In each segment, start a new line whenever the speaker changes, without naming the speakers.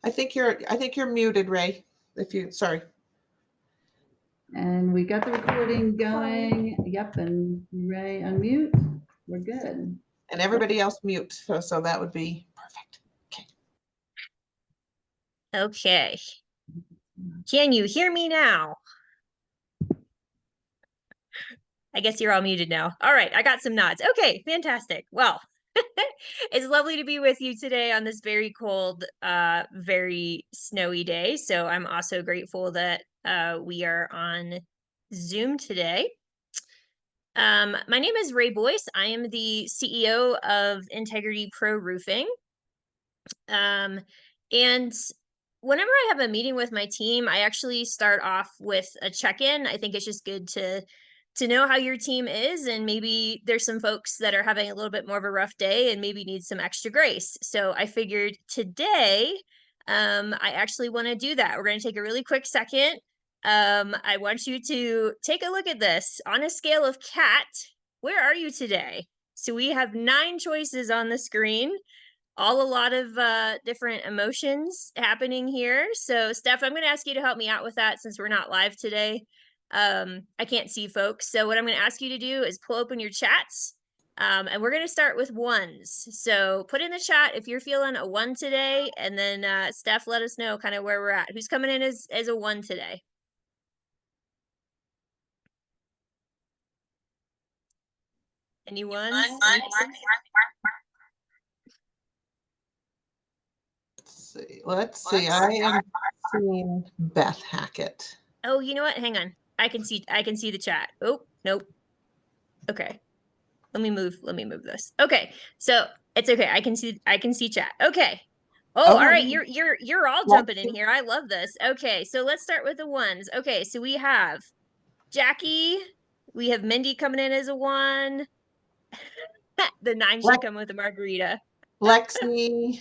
I think you're muted, Ray. Sorry.
And we got the recording going. Yep, and Ray, unmute. We're good.
And everybody else mute, so that would be perfect.
Okay. Can you hear me now? I guess you're all muted now. All right, I got some nods. Okay, fantastic. Well, it's lovely to be with you today on this very cold, very snowy day. So I'm also grateful that we are on Zoom today. My name is Ray Boyce. I am the CEO of Integrity Pro Roofing. And whenever I have a meeting with my team, I actually start off with a check-in. I think it's just good to know how your team is, and maybe there's some folks that are having a little bit more of a rough day and maybe need some extra grace. So I figured today, I actually want to do that. We're going to take a really quick second. I want you to take a look at this. On a scale of cat, where are you today? So we have 9 choices on the screen. A lot of different emotions happening here. So Steph, I'm going to ask you to help me out with that since we're not live today. I can't see folks. So what I'm going to ask you to do is pull open your chats. And we're going to start with ones. So put in the chat if you're feeling a 1 today. And then Steph, let us know kind of where we're at. Who's coming in as a 1 today? Anyone?
Let's see. I am seeing Beth Hackett.
Oh, you know what? Hang on. I can see the chat. Oh, nope. Okay. Let me move this. Okay. So it's okay. I can see chat. Okay. Oh, all right. You're all jumping in here. I love this. Okay. So let's start with the ones. Okay. So we have Jackie. We have Mindy coming in as a 1. The 9 should come with a margarita.
Lexi.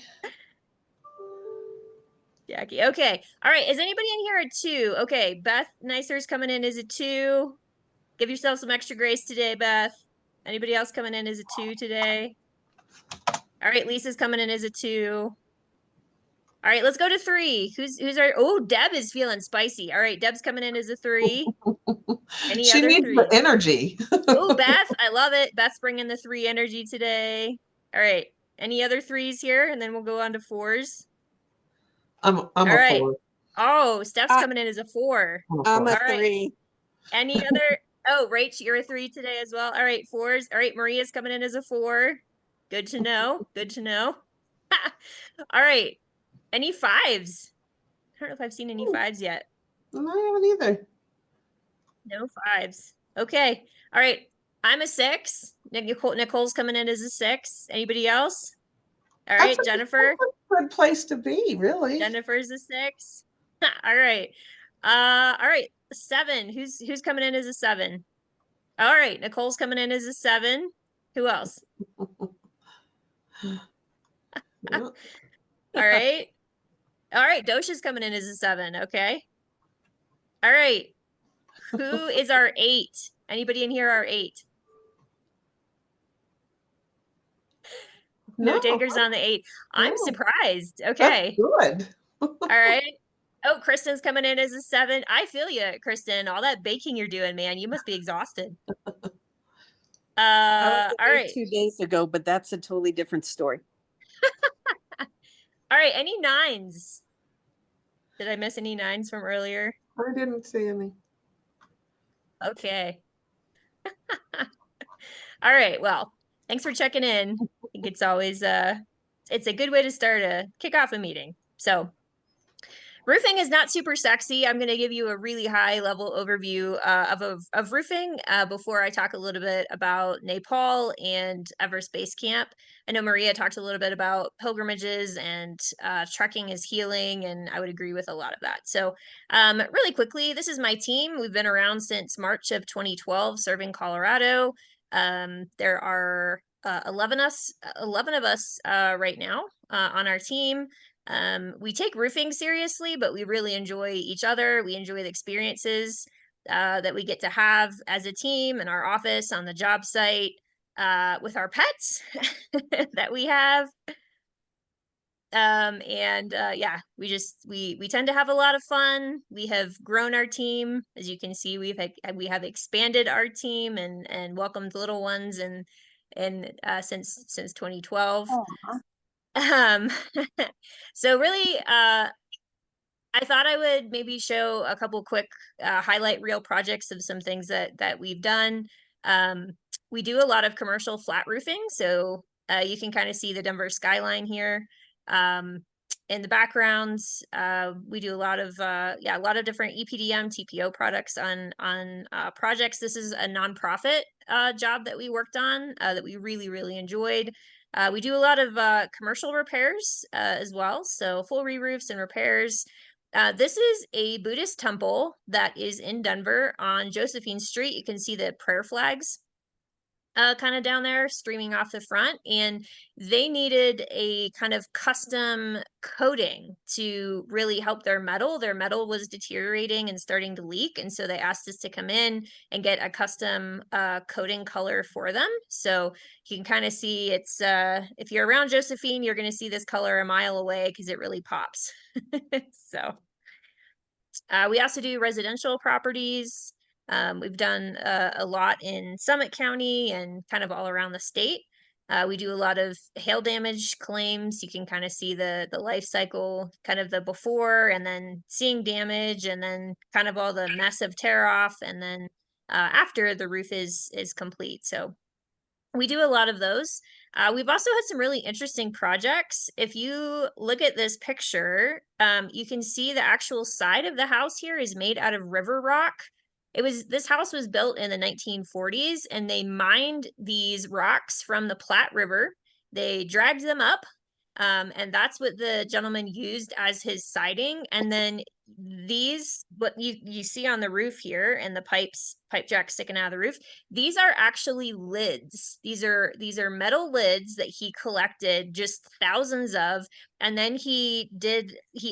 Jackie. Okay. All right. Is anybody in here a 2? Okay. Beth Nicer's coming in as a 2. Give yourself some extra grace today, Beth. Anybody else coming in as a 2 today? All right. Lisa's coming in as a 2. All right, let's go to 3. Who's our? Oh, Deb is feeling spicy. All right, Deb's coming in as a 3. Any
she
other
needs
3?
The energy.
Oh, Beth, I love it. Beth's bringing the 3 energy today. All right, any other 3s here, and then we'll go on to 4s.
I'm
all
a
right.
4.
Oh, Steph's coming in as a 4.
I'm a
all right.
3.
Any other? Oh, Rach, you're a 3 today as well. All right, 4s. All right, Maria's coming in as a 4. Good to know. Good to know. All right. Any 5s? I don't know if I've seen any 5s yet.
I haven't either.
No 5s. Okay. All right. I'm a 6. Nicole's coming in as a 6. Anybody else? All right, Jennifer.
That's a good place to be, really.
Jennifer's a 6. All right. All right. 7. Who's coming in as a 7? All right. Nicole's coming in as a 7. Who else? All right. All right. Dosha's coming in as a 7. Okay. All right. Who is our 8? Anybody in here are 8? No takers on the 8. I'm surprised. Okay.
That's good.
All right. Oh, Kristen's coming in as a 7. I feel you, Kristen. All that baking you're doing, man. You must be exhausted.
I was
all right.
2 days ago, but that's a totally different story.
All right. Any 9s? Did I miss any 9s from earlier?
I didn't see any.
Okay. All right. Well, thanks for checking in. I think it's always it's a good way to kick off a meeting. So roofing is not super sexy. I'm going to give you a really high level overview of roofing before I talk a little bit about Nepal and Everest Base Camp. I know Maria talked a little bit about pilgrimages and trekking is healing, and I would agree with a lot of that. So really quickly, this is my team. We've been around since March of 2012 serving Colorado. There are 11 of us right now on our team. We take roofing seriously, but we really enjoy each other. We enjoy the experiences that we get to have as a team in our office, on the job site, with our pets that we have. Yeah, we tend to have a lot of fun. We have grown our team. As you can see, we have expanded our team and welcomed little ones and since 2012. Um, so really, I thought I would maybe show a couple quick highlight reel projects of some things that we've done. We do a lot of commercial flat roofing, so you can kind of see the Denver skyline here. In the backgrounds, we do a lot of different EPDM, TPO products on projects. This is a nonprofit job that we worked on that we really enjoyed. We do a lot of commercial repairs as well, so full re-roofs and repairs. This is a Buddhist temple that is in Denver on Josephine Street. You can see the prayer flags kind of down there streaming off the front, and they needed a kind of custom coating to really help their metal. Their metal was deteriorating and starting to leak, and so they asked us to come in and get a custom coating color for them. So you can kind of see it's if you're around Josephine, you're going to see this color a mile away because it really pops. So we also do residential properties. We've done a lot in Summit County and kind of all around the state. We do a lot of hail damage claims. You can kind of see the life cycle, kind of the before and then seeing damage and then kind of all the mess of tear off and then after the roof is complete. So we do a lot of those. We've also had some really interesting projects. If you look at this picture, you can see the actual side of the house here is made out of river rock. This house was built in the 1940s, and they mined these rocks from the Platte River. They dragged them up, and that's what the gentleman used as his siding. And then what you see on the roof here and the pipe jack sticking out of the roof, these are actually lids. These are metal lids that he collected just thousands of, and then he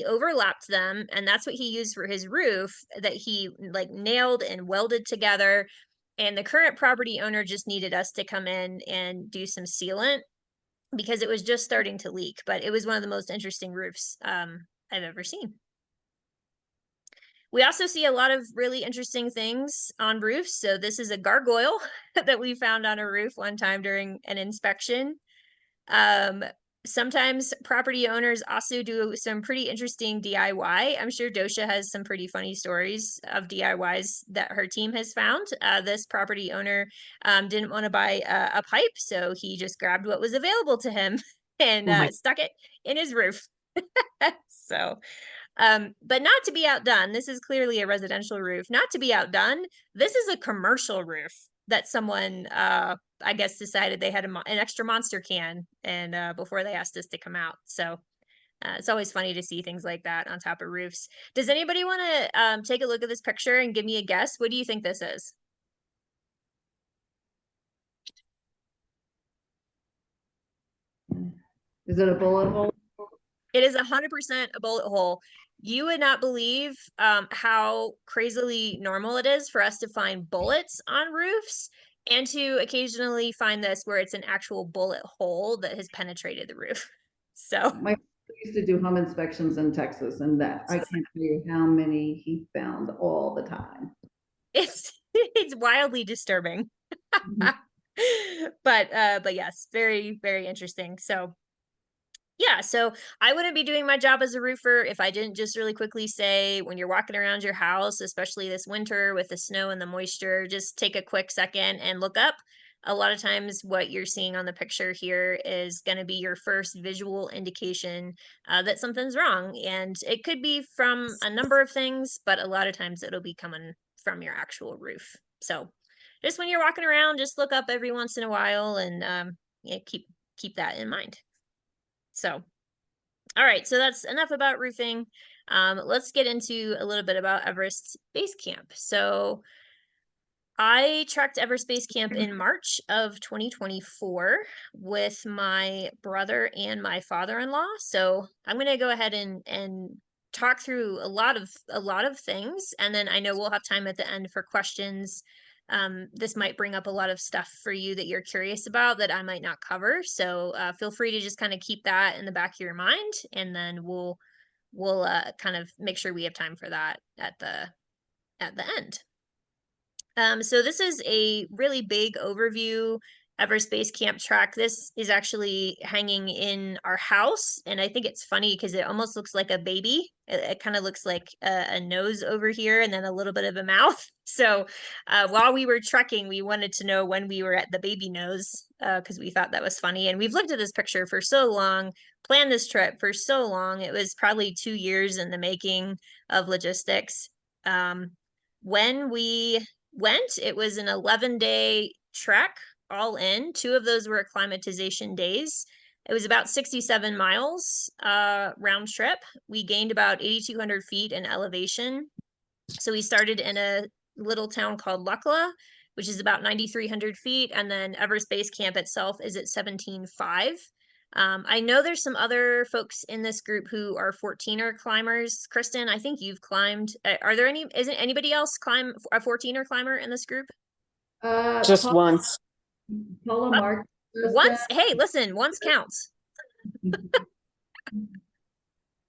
overlapped them, and that's what he used for his roof that he like nailed and welded together. And the current property owner just needed us to come in and do some sealant because it was just starting to leak, but it was one of the most interesting roofs I've ever seen. We also see a lot of really interesting things on roofs. So this is a gargoyle that we found on a roof one time during an inspection. Sometimes property owners also do some pretty interesting DIY. I'm sure Dosha has some pretty funny stories of DIYs that her team has found. This property owner didn't want to buy a pipe, so he just grabbed what was available to him and stuck it in his roof. So but not to be outdone, this is clearly a residential roof. Not to be outdone, this is a commercial roof that someone, I guess, decided they had an extra monster can and before they asked us to come out. So it's always funny to see things like that on top of roofs. Does anybody want to take a look at this picture and give me a guess? What do you think this is?
Is it a bullet hole?
It is 100% a bullet hole. You would not believe how crazily normal it is for us to find bullets on roofs and to occasionally find this where it's an actual bullet hole that has penetrated the roof. So
My father used to do home inspections in Texas, and that I can't tell you how many he found all the time.
it's wildly disturbing. But yes, very, very interesting. So yeah, so I wouldn't be doing my job as a roofer if I didn't just really quickly say, when you're walking around your house, especially this winter with the snow and the moisture, just take a quick second and look up. A lot of times what you're seeing on the picture here is going to be your first visual indication that something's wrong. And it could be from a number of things, but a lot of times it'll be coming from your actual roof. So just when you're walking around, just look up every once in a while and yeah, keep that in mind. So, all right, so that's enough about roofing. Let's get into a little bit about Everest Base Camp. So I trekked Everest Base Camp in March of 2024 with my brother and my father-in-law. So I'm going to go ahead and talk through a lot of things, and then I know we'll have time at the end for questions. this might bring up a lot of stuff for you that you're curious about that I might not cover. So feel free to just kind of keep that in the back of your mind, and then we'll kind of make sure we have time for that at the end. So this is a really big overview Everest Base Camp track. This is actually hanging in our house, and I think it's funny because it almost looks like a baby. It kind of looks like a nose over here and then a little bit of a mouth. So while we were trekking, we wanted to know when we were at the baby nose because we thought that was funny. And we've looked at this picture for so long, planned this trip for so long. It was probably 2 years in the making of logistics. When we went, it was an 11-day trek all in. 2 of those were acclimatization days. It was about 67 miles round trip. We gained about 8,200 feet in elevation. So we started in a little town called Lukla, which is about 9,300 feet. And then Everest Base Camp itself is at 17,500. I know there's some other folks in this group who are 14er climbers. Kristen, I think you've climbed. Are there any, isn't anybody else climb a 14er climber in this group?
Just once.
Paula Mark.
Once? Hey, listen, once counts.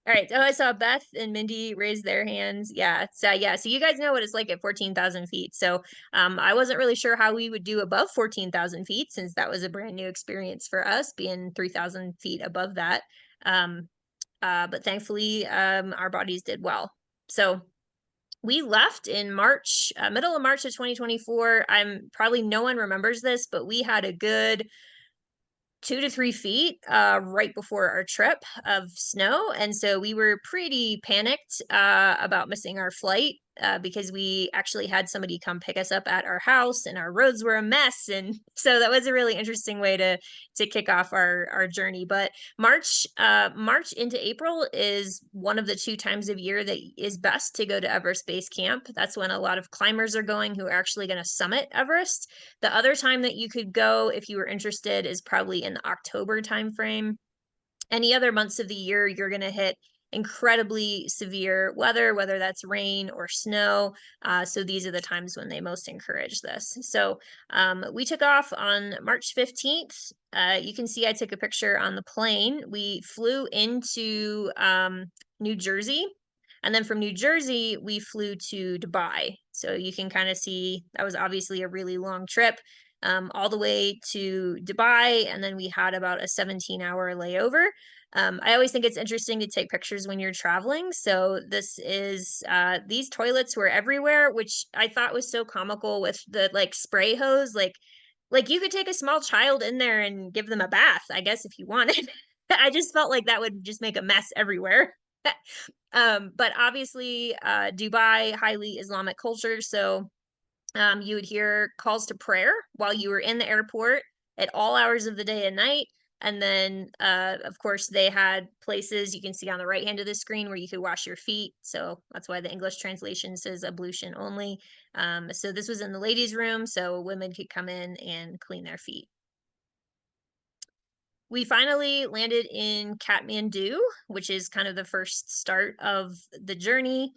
All right. Oh, I saw Beth and Mindy raise their hands. Yeah. So you guys know what it's like at 14,000 feet. So I wasn't really sure how we would do above 14,000 feet, since that was a brand new experience for us, being 3,000 feet above that. But thankfully, our bodies did well. So we left in March, middle of March of 2024. Probably no one remembers this, but we had a good 2 to 3 feet right before our trip of snow. And so we were pretty panicked about missing our flight because we actually had somebody come pick us up at our house, and our roads were a mess. And so that was a really interesting way to kick off our journey. But March into April is one of the 2 times of year that is best to go to Everest Base Camp. That's when a lot of climbers are going who are actually going to summit Everest. The other time that you could go if you were interested is probably in the October timeframe. Any other months of the year, you're going to hit incredibly severe weather, whether that's rain or snow. So these are the times when they most encourage this. So we took off on March 15th. You can see I took a picture on the plane. We flew into New Jersey. And then from New Jersey, we flew to Dubai. So you can kind of see that was obviously a really long trip. All the way to Dubai, and then we had about a 17-hour layover. I always think it's interesting to take pictures when you're traveling. So this is, these toilets were everywhere, which I thought was so comical with the like spray hose. Like you could take a small child in there and give them a bath, I guess, if you wanted. I just felt like that would just make a mess everywhere. But obviously, Dubai, highly Islamic culture. So you would hear calls to prayer while you were in the airport at all hours of the day and night. And then, of course, they had places you can see on the right hand of the screen where you could wash your feet. So that's why the English translation says ablution only. So this was in the ladies' room, so women could come in and clean their feet. We finally landed in Kathmandu, which is kind of the first start of the journey.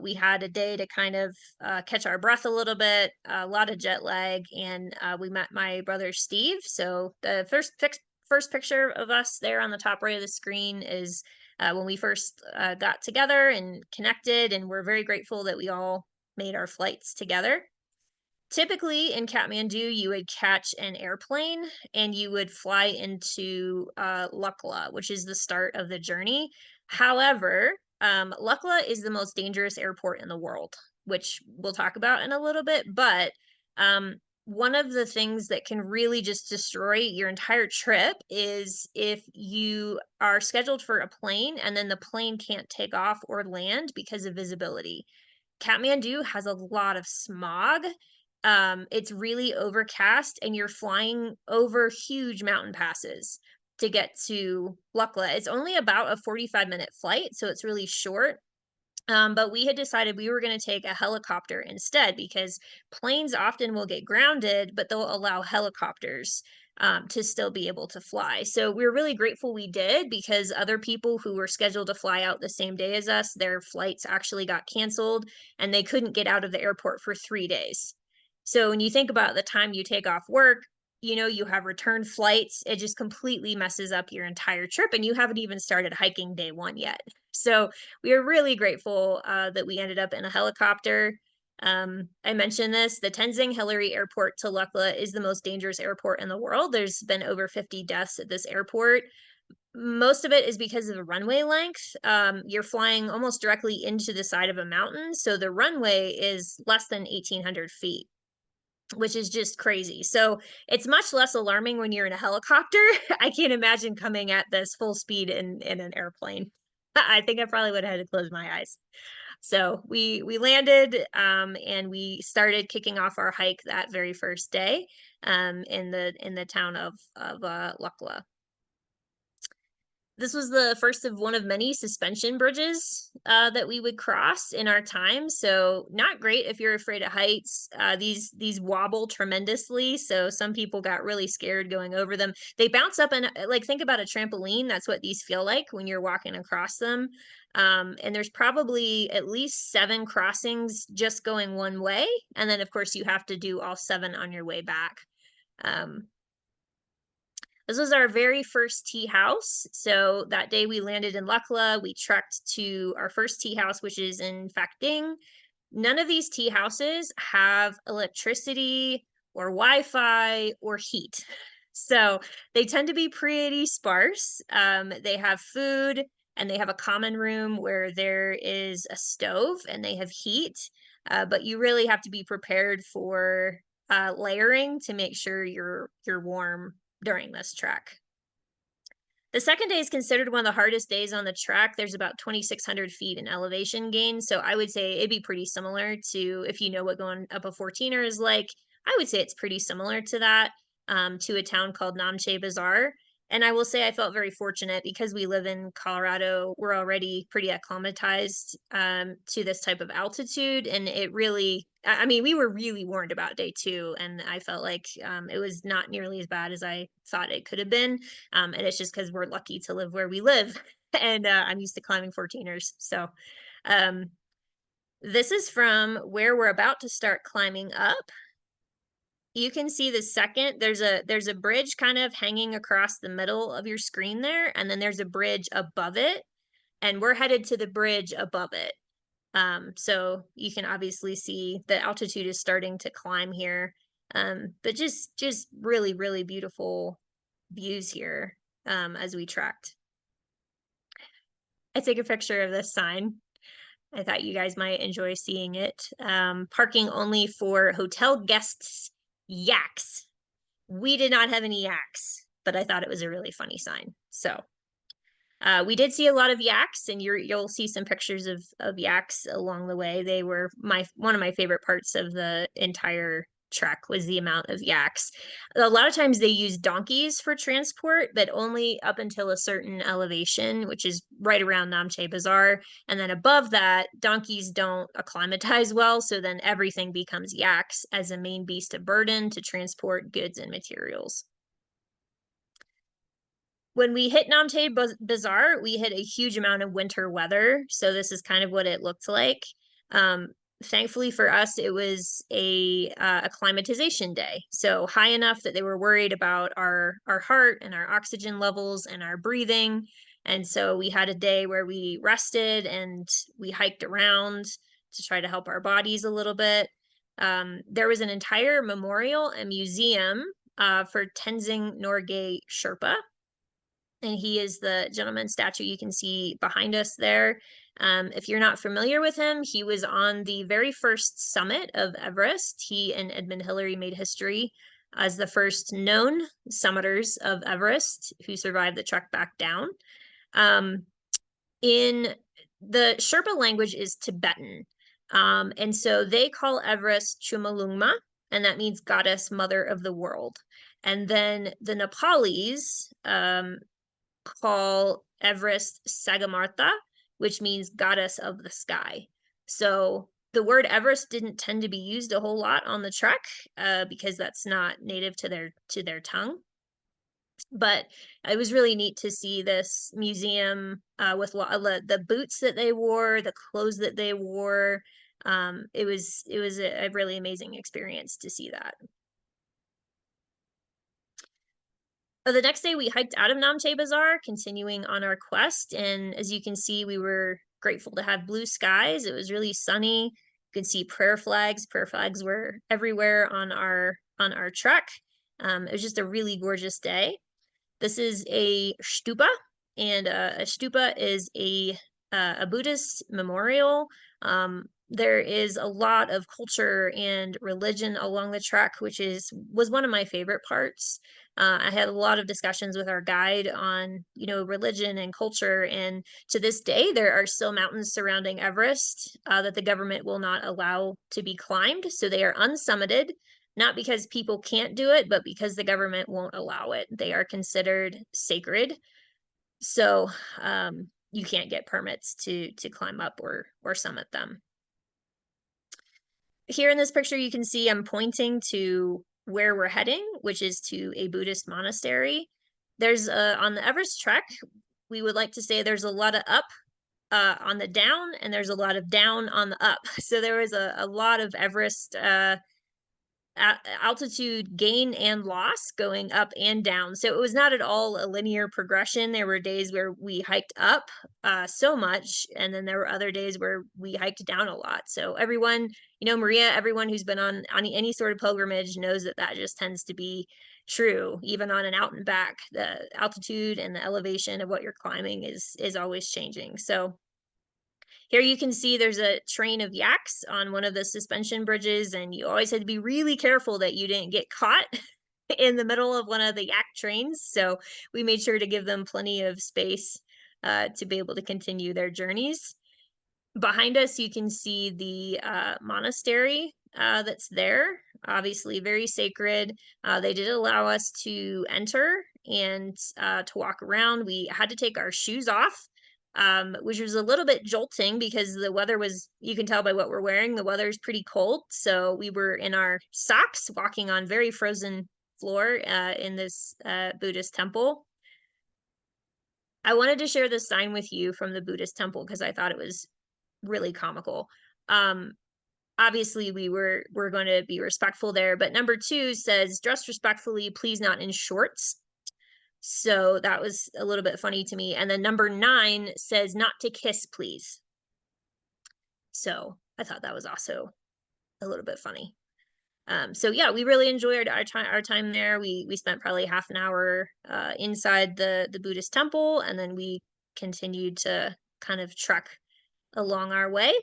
We had a day to kind of catch our breath a little bit, a lot of jet lag, and we met my brother Steve. So the first picture of us there on the top right of the screen is when we first got together and connected, and we're very grateful that we all made our flights together. Typically in Kathmandu, you would catch an airplane and you would fly into Lukla, which is the start of the journey. However, Lukla is the most dangerous airport in the world, which we'll talk about in a little bit. But one of the things that can really just destroy your entire trip is if you are scheduled for a plane and then the plane can't take off or land because of visibility. Kathmandu has a lot of smog. It's really overcast, and you're flying over huge mountain passes to get to Lukla. It's only about a 45-minute flight, so it's really short. But we had decided we were going to take a helicopter instead, because planes often will get grounded, but they'll allow helicopters to still be able to fly. So we're really grateful we did, because other people who were scheduled to fly out the same day as us, their flights actually got canceled and they couldn't get out of the airport for 3 days. So when you think about the time you take off work, you have return flights, it just completely messes up your entire trip, and you haven't even started hiking day one yet. So we are really grateful that we ended up in a helicopter. I mentioned this, the Tenzing Hillary Airport to Lukla is the most dangerous airport in the world. There's been over 50 deaths at this airport. Most of it is because of the runway length. You're flying almost directly into the side of a mountain, so the runway is less than 1,800 feet, which is just crazy. So it's much less alarming when you're in a helicopter. I can't imagine coming at this full speed in an airplane. I think I probably would have had to close my eyes. So we landed and we started kicking off our hike that very first day in the town of Lukla. This was the first of one of many suspension bridges that we would cross in our time. So not great if you're afraid of heights. These wobble tremendously. So some people got really scared going over them. They bounce up and like, think about a trampoline. That's what these feel like when you're walking across them. And there's probably at least 7 crossings just going one way. And then of course you have to do all 7 on your way back. This was our very first tea house. So that day we landed in Lukla, we trekked to our first tea house, which is in Phakding. None of these tea houses have electricity or Wi-Fi or heat. So they tend to be pretty sparse. They have food and they have a common room where there is a stove and they have heat. But you really have to be prepared for layering to make sure you're warm during this trek. The second day is considered one of the hardest days on the trek. There's about 2,600 feet in elevation gain. So I would say it'd be pretty similar to, if you know what going up a 14er is like, I would say it's pretty similar to that, to a town called Namche Bazaar. And I will say I felt very fortunate because we live in Colorado. We're already pretty acclimatized to this type of altitude. And it really, I mean, we were really warned about day 2. And I felt like it was not nearly as bad as I thought it could have been. And it's just because we're lucky to live where we live. And I'm used to climbing 14ers. So this is from where we're about to start climbing up. You can see the second, there's a bridge kind of hanging across the middle of your screen there, and then there's a bridge above it, and we're headed to the bridge above it. So you can obviously see the altitude is starting to climb here, but just really, really beautiful views here as we trekked. I take a picture of this sign. I thought you guys might enjoy seeing it. Parking only for hotel guests. Yaks. We did not have any yaks, but I thought it was a really funny sign. So we did see a lot of yaks, and you'll see some pictures of yaks along the way. They were one of my favorite parts of the entire trek was the amount of yaks. A lot of times they use donkeys for transport, but only up until a certain elevation, which is right around Namche Bazaar. And then above that, donkeys don't acclimatize well, so then everything becomes yaks as a main beast of burden to transport goods and materials. When we hit Namche Bazaar, we hit a huge amount of winter weather. So this is kind of what it looked like. Thankfully for us, it was a acclimatization day. So high enough that they were worried about our heart and our oxygen levels and our breathing. And so we had a day where we rested and we hiked around to try to help our bodies a little bit. There was an entire memorial and museum for Tenzing Norgay Sherpa. And he is the gentleman statue you can see behind us there. If you're not familiar with him, he was on the very first summit of Everest. He and Edmund Hillary made history as the first known summiters of Everest who survived the trek back down. In the Sherpa language is Tibetan. And so they call Everest Chumalungma, and that means goddess mother of the world. And then the Nepalis call Everest Sagamartha, which means goddess of the sky. So the word Everest didn't tend to be used a whole lot on the trek because that's not native to their tongue. But it was really neat to see this museum with the boots that they wore, the clothes that they wore, It was a really amazing experience to see that. The next day we hiked out of Namche Bazaar, continuing on our quest. And as you can see, we were grateful to have blue skies. It was really sunny. You can see prayer flags. Prayer flags were everywhere on our trek. It was just a really gorgeous day. This is a stupa, and a stupa is a Buddhist memorial. There is a lot of culture and religion along the trek, which was one of my favorite parts. I had a lot of discussions with our guide on, religion and culture, and to this day, there are still mountains surrounding Everest that the government will not allow to be climbed, so they are unsummited. Not because people can't do it, but because the government won't allow it. They are considered sacred. So you can't get permits to climb up or summit them. Here in this picture, you can see I'm pointing to where we're heading, which is to a Buddhist monastery. There's on the Everest trek, we would like to say there's a lot of up on the down, and there's a lot of down on the up. So there was a lot of Everest altitude gain and loss going up and down. So it was not at all a linear progression. There were days where we hiked up so much, and then there were other days where we hiked down a lot. So everyone, Maria, everyone who's been on any sort of pilgrimage knows that just tends to be true. Even on an out and back, the altitude and the elevation of what you're climbing is always changing. So here you can see there's a train of yaks on one of the suspension bridges, and you always had to be really careful that you didn't get caught in the middle of one of the yak trains. So we made sure to give them plenty of space to be able to continue their journeys. Behind us, you can see the monastery that's there, obviously very sacred. They did allow us to enter and to walk around. We had to take our shoes off, which was a little bit jolting because the weather was, you can tell by what we're wearing, the weather is pretty cold. So we were in our socks walking on very frozen floor in this Buddhist temple. I wanted to share this sign with you from the Buddhist temple because I thought it was really comical. Obviously we're going to be respectful there, but number 2 says dress respectfully, please not in shorts. So that was a little bit funny to me. And then number 9 says not to kiss, please. So I thought that was also a little bit funny. So yeah, we really enjoyed our time there. We spent probably half an hour inside the Buddhist temple, and then we continued to kind of trek along our way.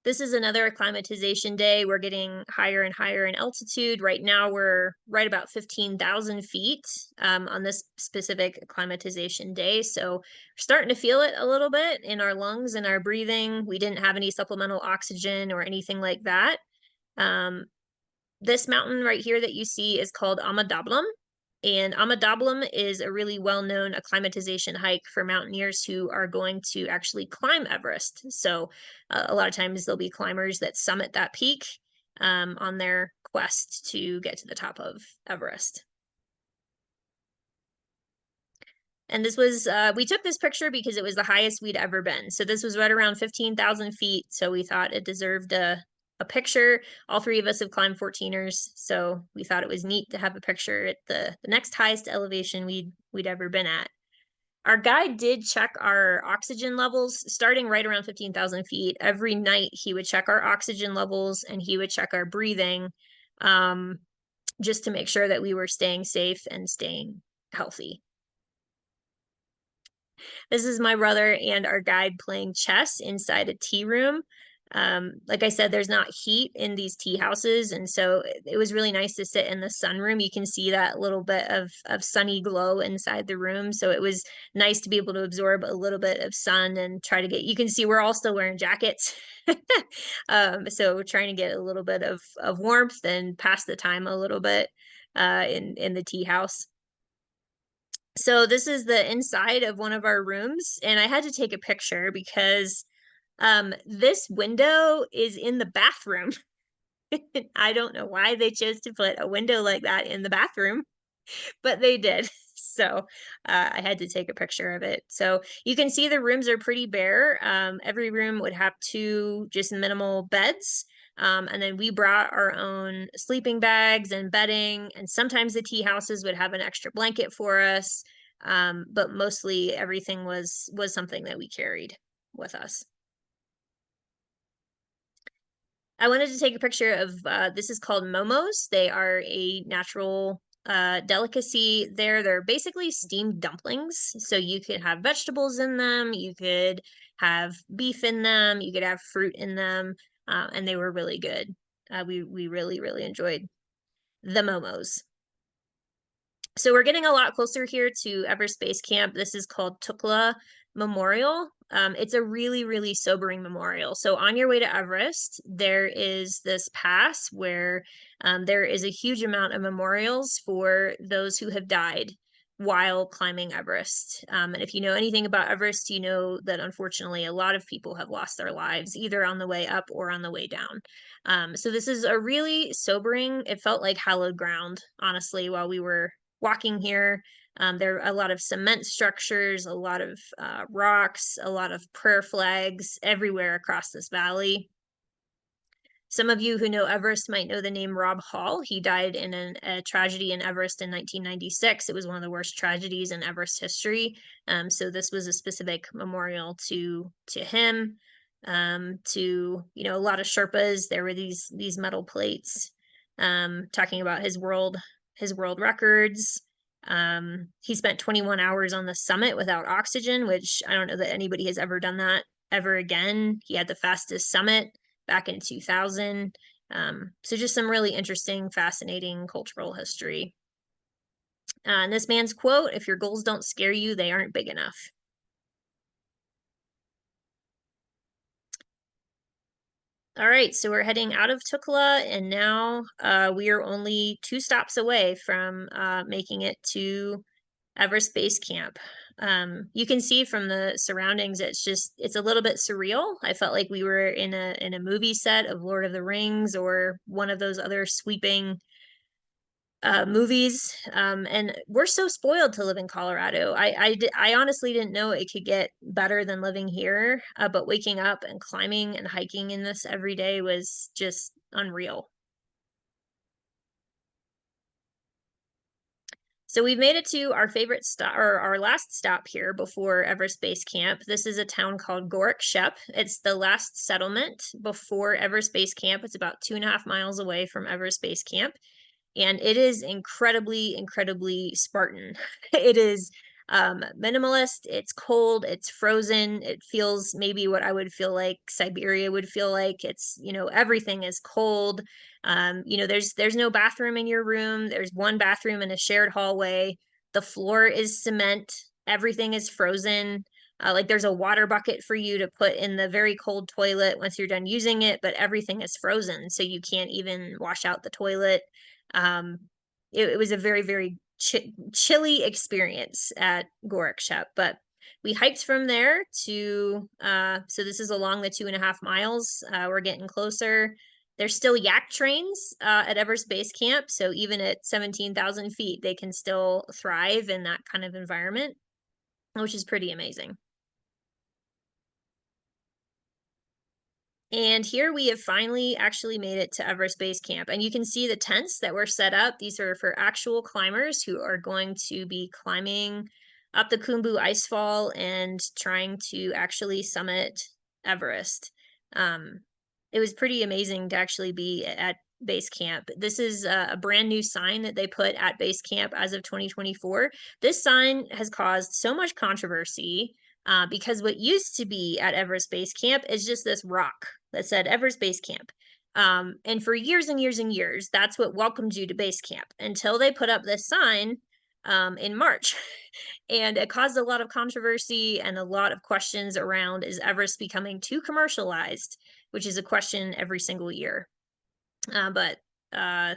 This is another acclimatization day. We're getting higher and higher in altitude. Right now, we're right about 15,000 feet on this specific acclimatization day. So we're starting to feel it a little bit in our lungs and our breathing. We didn't have any supplemental oxygen or anything like that. This mountain right here that you see is called Amadablam. And Amadablam is a really well-known acclimatization hike for mountaineers who are going to actually climb Everest. So a lot of times there'll be climbers that summit that peak on their quest to get to the top of Everest. And this was, we took this picture because it was the highest we'd ever been. So this was right around 15,000 feet. So we thought it deserved a picture. All 3 of us have climbed 14ers, so we thought it was neat to have a picture at the next highest elevation we'd ever been at. Our guide did check our oxygen levels starting right around 15,000 feet. Every night he would check our oxygen levels and he would check our breathing just to make sure that we were staying safe and staying healthy. This is my brother and our guide playing chess inside a tea room. Like I said, there's not heat in these tea houses, and so it was really nice to sit in the sunroom. You can see that little bit of sunny glow inside the room, so it was nice to be able to absorb a little bit of sun and try to get, you can see we're all still wearing jackets. So trying to get a little bit of warmth and pass the time a little bit in the tea house. So this is the inside of one of our rooms, and I had to take a picture because this window is in the bathroom. I don't know why they chose to put a window like that in the bathroom, but they did. So I had to take a picture of it. So you can see the rooms are pretty bare. Every room would have 2 just minimal beds. And then we brought our own sleeping bags and bedding, and sometimes the tea houses would have an extra blanket for us. But mostly everything was something that we carried with us. I wanted to take a picture of, this is called momos. They are a natural delicacy there. They're basically steamed dumplings. So you could have vegetables in them, you could have beef in them, you could have fruit in them, and they were really good. We really, really enjoyed the momos. So we're getting a lot closer here to Everest Base Camp. This is called Tukla Memorial. It's a really, really sobering memorial. So on your way to Everest, there is this pass where there is a huge amount of memorials for those who have died while climbing Everest. And if you know anything about Everest, you know that unfortunately a lot of people have lost their lives either on the way up or on the way down. So this is a really sobering, it felt like hallowed ground, honestly, while we were walking here. There are a lot of cement structures, a lot of rocks, a lot of prayer flags everywhere across this valley. Some of you who know Everest might know the name Rob Hall. He died in a tragedy in Everest in 1996. It was one of the worst tragedies in Everest history. So this was a specific memorial to him. To, you know, a lot of Sherpas. There were these metal plates talking about his world records. He spent 21 hours on the summit without oxygen, which I don't know that anybody has ever done that ever again. He had the fastest summit back in 2000. So just some really interesting, fascinating cultural history. And this man's quote, "If your goals don't scare you, they aren't big enough." All right, so we're heading out of Tukla, and now we are only 2 stops away from making it to Everest Base Camp. You can see from the surroundings, it's a little bit surreal. I felt like we were in a movie set of Lord of the Rings or one of those other sweeping movies. And we're so spoiled to live in Colorado. I honestly didn't know it could get better than living here, but waking up and climbing and hiking in this every day was just unreal. So we've made it to our favorite stop, or our last stop here before Everest Base Camp. This is a town called Gorak Shep. It's the last settlement before Everest Base Camp. It's about 2.5 miles away from Everest Base Camp. And it is incredibly, incredibly Spartan. It is minimalist, it's cold, it's frozen, it feels maybe what I would feel like Siberia would feel like. It's, you know, everything is cold. You know, there's no bathroom in your room. There's one bathroom in a shared hallway. The floor is cement. Everything is frozen. Like there's a water bucket for you to put in the very cold toilet once you're done using it, but everything is frozen, so you can't even wash out the toilet. It was a very, very chilly experience at Gorak Shep, but we hiked from there to, so this is along the 2.5 miles. We're getting closer. There's still yak trains at Everest Base Camp, so even at 17,000 feet, they can still thrive in that kind of environment, which is pretty amazing. And here we have finally actually made it to Everest Base Camp. And you can see the tents that were set up. These are for actual climbers who are going to be climbing up the Khumbu Icefall and trying to actually summit Everest. It was pretty amazing to actually be at Base Camp. This is a brand new sign that they put at Base Camp as of 2024. This sign has caused so much controversy because what used to be at Everest Base Camp is just this rock that said Everest Base Camp. And for years and years and years, that's what welcomed you to base camp until they put up this sign in March. And it caused a lot of controversy and a lot of questions around, is Everest becoming too commercialized, which is a question every single year. Yeah,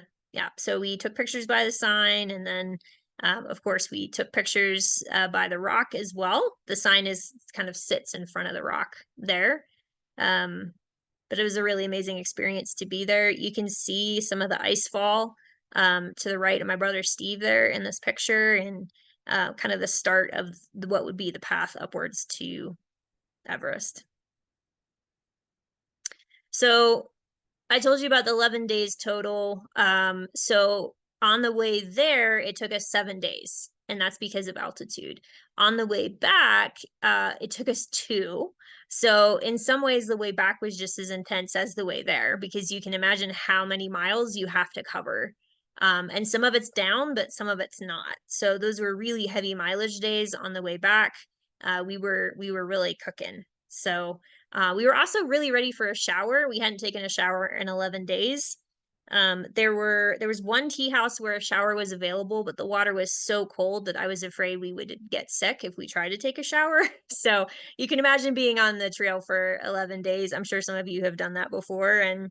so we took pictures by the sign, and then of course we took pictures by the rock as well. The sign kind of sits in front of the rock there. But it was a really amazing experience to be there. You can see some of the ice fall to the right of my brother Steve there in this picture, and kind of the start of what would be the path upwards to Everest. So I told you about the 11 days total. So on the way there, it took us 7 days, and that's because of altitude. On the way back, it took us 2. So in some ways, the way back was just as intense as the way there, because you can imagine how many miles you have to cover. And some of it's down, but some of it's not. So those were really heavy mileage days on the way back. We were really cooking. So we were also really ready for a shower. We hadn't taken a shower in 11 days. There was one tea house where a shower was available, but the water was so cold that I was afraid we would get sick if we tried to take a shower. So you can imagine being on the trail for 11 days. I'm sure some of you have done that before. And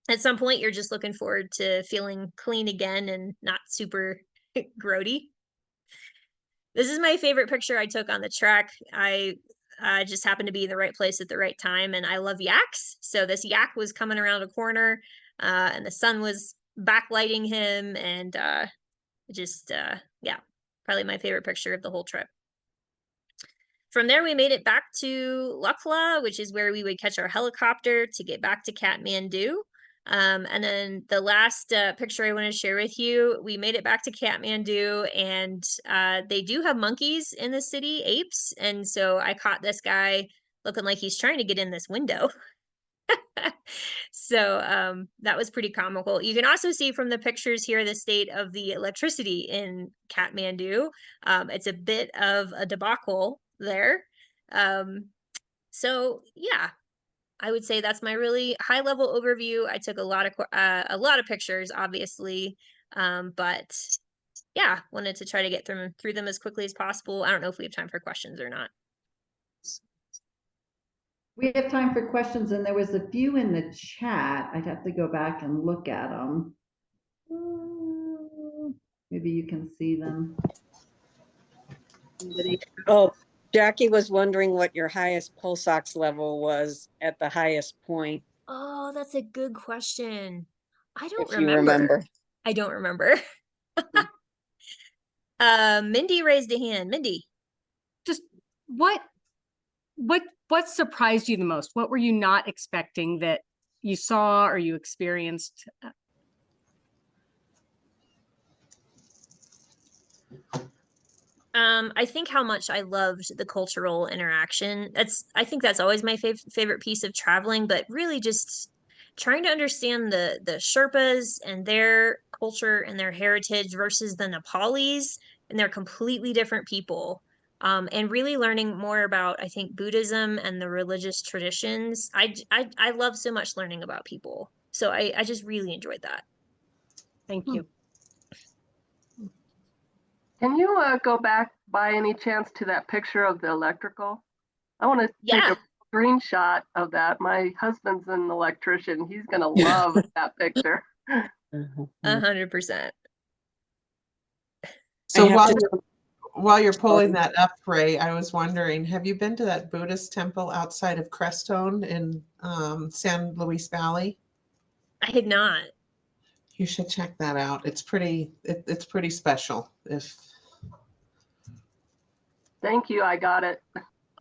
at some point, you're just looking forward to feeling clean again and not super grody. This is my favorite picture I took on the trek. I just happened to be in the right place at the right time, and I love yaks. So this yak was coming around a corner, and the sun was backlighting him, and yeah, probably my favorite picture of the whole trip. From there, we made it back to Lukla, which is where we would catch our helicopter to get back to Kathmandu. And then the last picture I want to share with you, we made it back to Kathmandu, and they do have monkeys in the city, apes. And so I caught this guy looking like he's trying to get in this window. So that was pretty comical. You can also see from the pictures here the state of the electricity in Kathmandu. It's a bit of a debacle there. So yeah, I would say that's my really high level overview. I took a lot of pictures, obviously, but yeah, wanted to try to get through them as quickly as possible. I don't know if we have time for questions or not.
We have time for questions, and there was a few in the chat. I'd have to go back and look at them. Maybe you can see them.
Oh, Jackie was wondering what your highest pulse ox level was at the highest point.
Oh, that's a good question. I don't
If you remember.
I don't remember. Mindy raised a hand. Mindy.
Just what surprised you the most? What were you not expecting that you saw or you experienced?
I think how much I loved the cultural interaction. I think that's always my favorite piece of traveling, but really just trying to understand the Sherpas and their culture and their heritage versus the Nepalis, and they're completely different people. And really learning more about, I think, Buddhism and the religious traditions. I love so much learning about people. So I just really enjoyed that.
Thank you.
Can you go back by any chance to that picture of the electrical? I want to take a screenshot of that. My husband's an electrician. He's going to love that picture.
100%.
So while you're pulling that up, Ray, I was wondering, have you been to that Buddhist temple outside of Crestone in San Luis Valley?
I have not.
You should check that out. It's pretty special.
Thank you. I got it.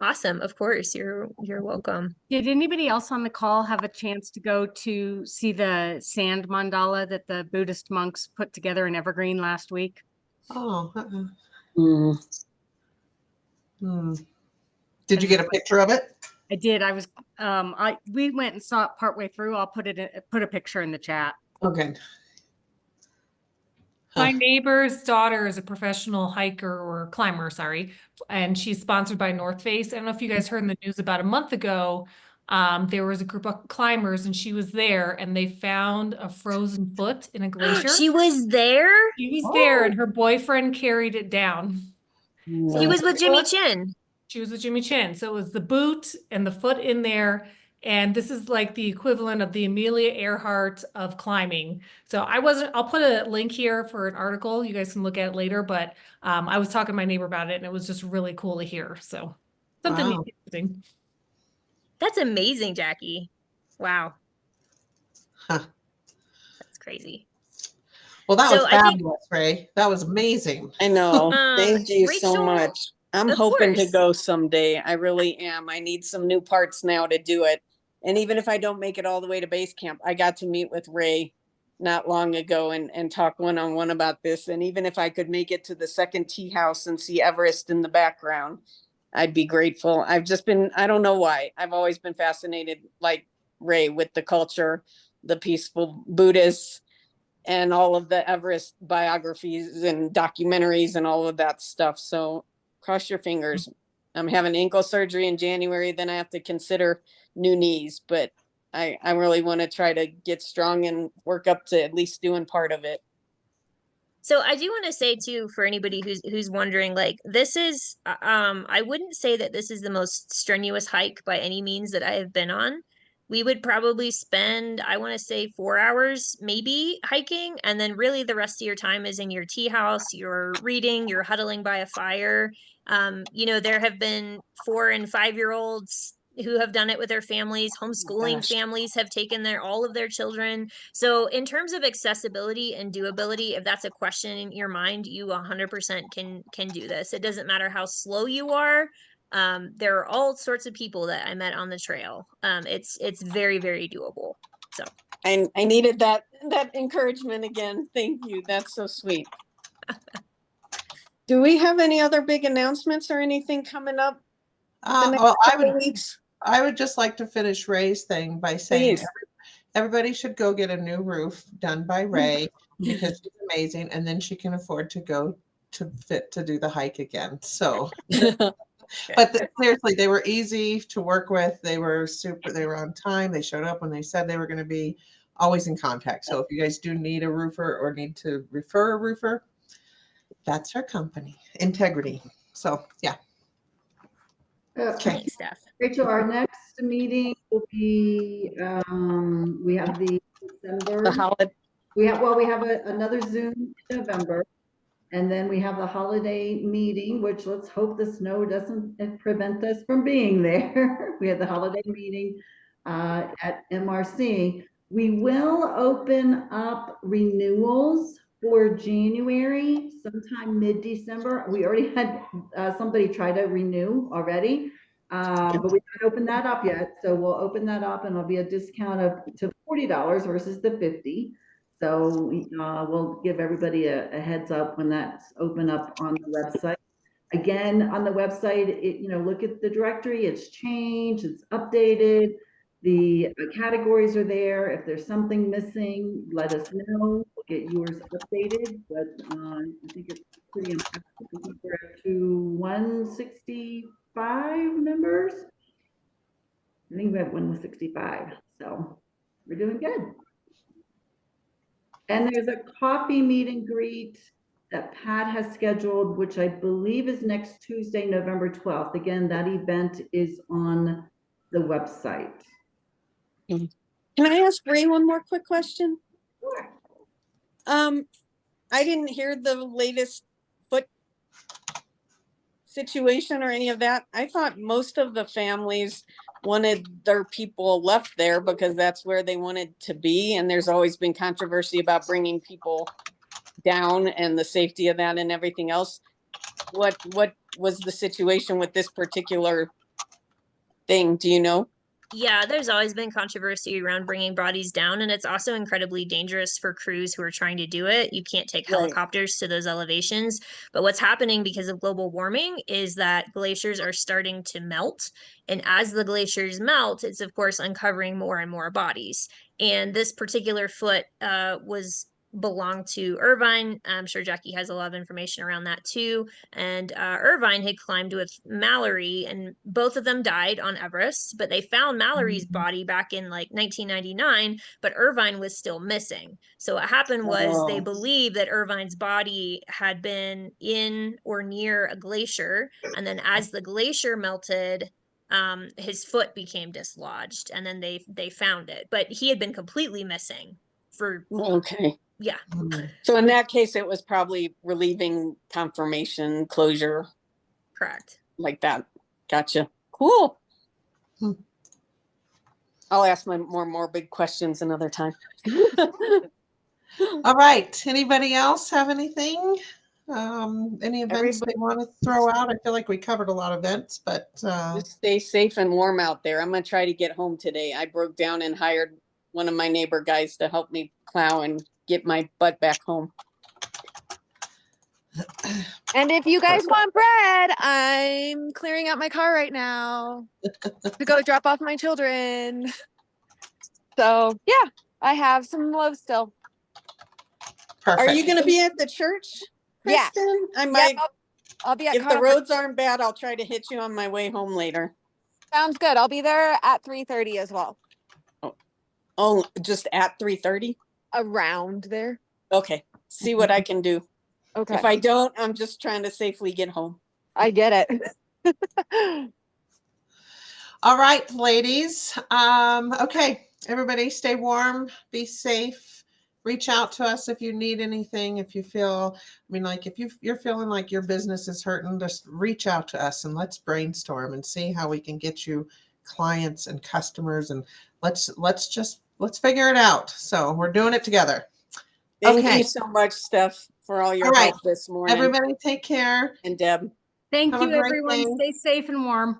Awesome. Of course. You're welcome.
Did anybody else on the call have a chance to go to see the sand mandala that the Buddhist monks put together in Evergreen last week?
Oh. Did you get a picture of it?
I did. I was we went and saw it partway through. I'll put a picture in the chat.
Okay.
My neighbor's daughter is a professional hiker or climber, sorry, and she's sponsored by North Face. I don't know if you guys heard in the news about a month ago, there was a group of climbers and she was there and they found a frozen foot in a glacier.
She was there?
She was there and her boyfriend carried it down.
So he was with Jimmy Chin.
She was with Jimmy Chin. So it was the boot and the foot in there. And this is like the equivalent of the Amelia Earhart of climbing. So I'll put a link here for an article. You guys can look at it later, but I was talking to my neighbor about it and it was just really cool to hear. So something interesting.
That's amazing, Jackie. Wow.
Huh.
That's crazy.
Well, that
So
was
I think,
fabulous, Ray. That was amazing.
I know. Thank you so
Rachel,
much. I'm
of
hoping to
course.
go someday. I really am. I need some new parts now to do it. And even if I don't make it all the way to base camp, I got to meet with Ray not long ago and talk one-on-one about this. And even if I could make it to the second tea house and see Everest in the background, I'd be grateful. I've just been, I don't know why. I've always been fascinated, like Ray, with the culture, the peaceful Buddhists, and all of the Everest biographies and documentaries and all of that stuff. So cross your fingers. I'm having ankle surgery in January. Then I have to consider new knees, but I really want to try to get strong and work up to at least doing part of it.
So I do want to say too, for anybody who's wondering, like this is, I wouldn't say that this is the most strenuous hike by any means that I have been on. We would probably spend, I want to say 4 hours maybe hiking, and then really the rest of your time is in your tea house, you're reading, you're huddling by a fire. There have been 4 and 5-year-olds who have done it with their families. Homeschooling
gosh.
families have taken all of their children. So in terms of accessibility and doability, if that's a question in your mind, you 100% can do this. It doesn't matter how slow you are. There are all sorts of people that I met on the trail. It's very, very doable. So
I needed that encouragement again. Thank you. That's so sweet. Do we have any other big announcements or anything coming up the next
Well,
couple weeks?
I would just like to finish Ray's thing by saying
Please.
everybody should go get a new roof done by Ray because she's amazing, and then she can afford to go to do the hike again. So, but seriously, they were easy to work with. They were super. They were on time. They showed up when they said they were going to be. Always in contact. So if you guys do need a roofer or need to refer a roofer, that's our company, Integrity. So yeah. Okay.
thanks, Steph.
Rachel, our next meeting will be, we have the December.
The holiday.
We have another Zoom in November. And then we have the holiday meeting, which let's hope the snow doesn't prevent us from being there. We have the holiday meeting at MRC. We will open up renewals for January, sometime mid-December. We already had somebody try to renew already, but we haven't opened that up yet. So we'll open that up and it'll be a discount to $40 versus the $50. So we'll give everybody a heads up when that's open up on the website. Again, on the website, look at the directory. It's changed, it's updated. The categories are there. If there's something missing, let us know. We'll get yours updated. But I think it's pretty impressive. I think we're up to 165 members. I think we have 165. So we're doing good. And there's a coffee meet and greet that Pat has scheduled, which I believe is next Tuesday, November 12th. Again, that event is on the website.
Can I ask Ray one more quick question?
Sure.
I didn't hear the latest foot situation or any of that. I thought most of the families wanted their people left there because that's where they wanted to be. And there's always been controversy about bringing people down and the safety of that and everything else. What was the situation with this particular thing? Do you know?
Yeah, there's always been controversy around bringing bodies down, and it's also incredibly dangerous for crews who are trying to do it. You can't take
Right.
helicopters to those elevations. But what's happening because of global warming is that glaciers are starting to melt. And as the glaciers melt, it's of course uncovering more and more bodies. And this particular foot belonged to Irvine. I'm sure Jackie has a lot of information around that too. And Irvine had climbed with Mallory, and both of them died on Everest, but they found Mallory's body back in like 1999, but Irvine was still missing. So what happened was they believe that Irvine's body had been in or near a glacier, and then as the glacier melted, his foot became dislodged, and then they found it, but he had been completely missing for yeah.
So in that case, it was probably relieving confirmation closure.
Correct.
Like that. Gotcha. Cool. I'll ask my more morbid questions another time.
All right. Anybody else have anything? Any events
Everybody
they want to throw out? I feel like we covered a lot of events, but
just stay safe and warm out there. I'm gonna try to get home today. I broke down and hired one of my neighbor guys to help me plow and get my butt back home.
And if you guys want bread, I'm clearing out my car right now to go drop off my children. So yeah, I have some love still.
perfect.
Are you gonna be at the church,
Yeah.
Kristen? I
Yep,
might.
I'll be at
If the
Conference.
roads aren't bad, I'll try to hit you on my way home later.
Sounds good. I'll be there at 3:30 as well.
Oh, just at 3:30?
Around there.
Okay, see what I can do.
Okay.
If I don't, I'm just trying to safely get home.
I get it.
All right, ladies. Okay, everybody stay warm, be safe. Reach out to us if you need anything. If you feel, I mean, like if you're feeling like your business is hurting, just reach out to us and let's brainstorm and see how we can get you clients and customers, and let's figure it out. So we're doing it together.
Thank
Okay.
you so much, Steph, for all your
All right.
help this morning.
Everybody take care.
And Deb.
Thank
Have a
you,
great
everyone.
day.
Stay safe and warm.